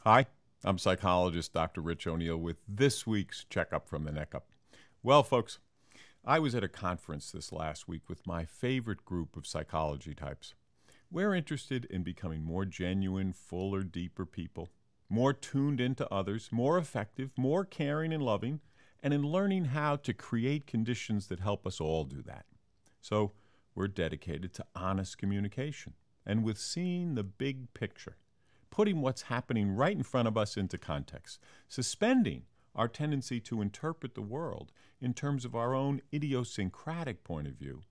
Hi, I'm psychologist Dr. Rich O'Neill with this week's Checkup from the Neck Up. Well, folks, I was at a conference this last week with my favorite group of psychology types. We're interested in becoming more genuine, fuller, deeper people, more tuned into others, more effective, more caring and loving, and in learning how to create conditions that help us all do that. So we're dedicated to honest communication and with seeing the big picture, putting what's happening right in front of us into context, suspending our tendency to interpret the world in terms of our own idiosyncratic point of view,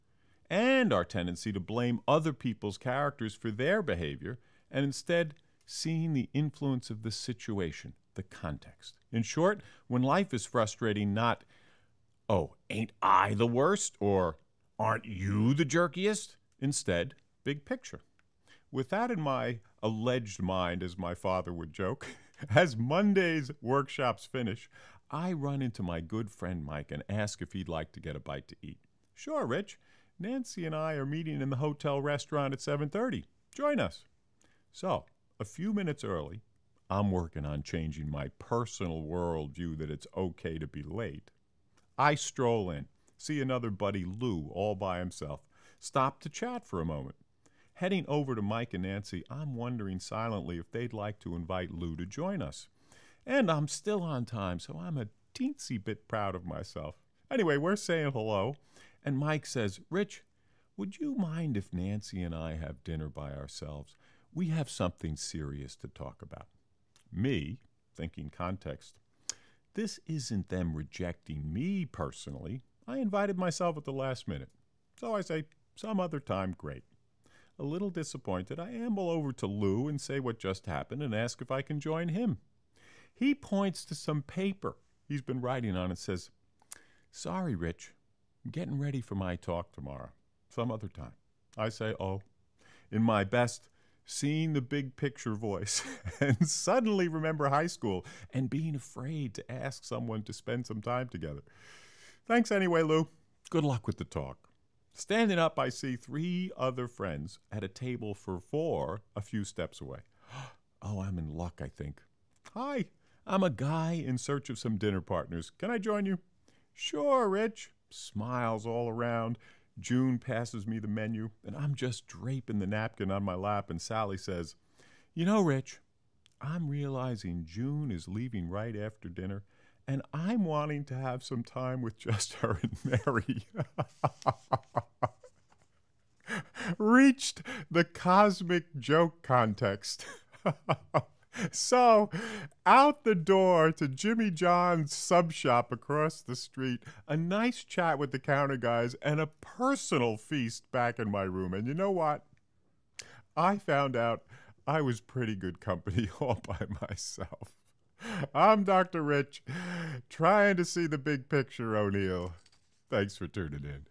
and our tendency to blame other people's characters for their behavior, and instead seeing the influence of the situation, the context. In short, when life is frustrating, not, oh, ain't I the worst, or aren't you the jerkiest? Instead, big picture. With that in my alleged mind, as my father would joke, as Monday's workshops finish, I run into my good friend Mike and ask if he'd like to get a bite to eat. Sure, Rich. Nancy and I are meeting in the hotel restaurant at 7:30. Join us. So, a few minutes early, I'm working on changing my personal worldview that it's okay to be late. I stroll in, see another buddy, Lou, all by himself, stop to chat for a moment. Heading over to Mike and Nancy, I'm wondering silently if they'd like to invite Lou to join us. And I'm still on time, so I'm a teensy bit proud of myself. Anyway, we're saying hello, and Mike says, Rich, would you mind if Nancy and I have dinner by ourselves? We have something serious to talk about. Me, thinking context, this isn't them rejecting me personally. I invited myself at the last minute. So I say, some other time, great. A little disappointed, I amble over to Lou and say what just happened and ask if I can join him. He points to some paper he's been writing on and says, sorry, Rich, I'm getting ready for my talk tomorrow, some other time. I say, oh, in my best seeing the big picture voice, and suddenly remember high school and being afraid to ask someone to spend some time together. Thanks anyway, Lou. Good luck with the talk. Standing up, I see 3 other friends at a table for 4 a few steps away. Oh, I'm in luck, I think. Hi, I'm a guy in search of some dinner partners. Can I join you? Sure, Rich. Smiles all around. June passes me the menu, and I'm just draping the napkin on my lap, and Sally says, you know, Rich, I'm realizing June is leaving right after dinner, and I'm wanting to have some time with just her and Mary. Reached the cosmic joke context. So, out the door to Jimmy John's sub shop across the street, a nice chat with the counter guys, and a personal feast back in my room. And you know what? I found out I was pretty good company all by myself. I'm Dr. Rich, trying to see the big picture, O'Neill. Thanks for tuning in.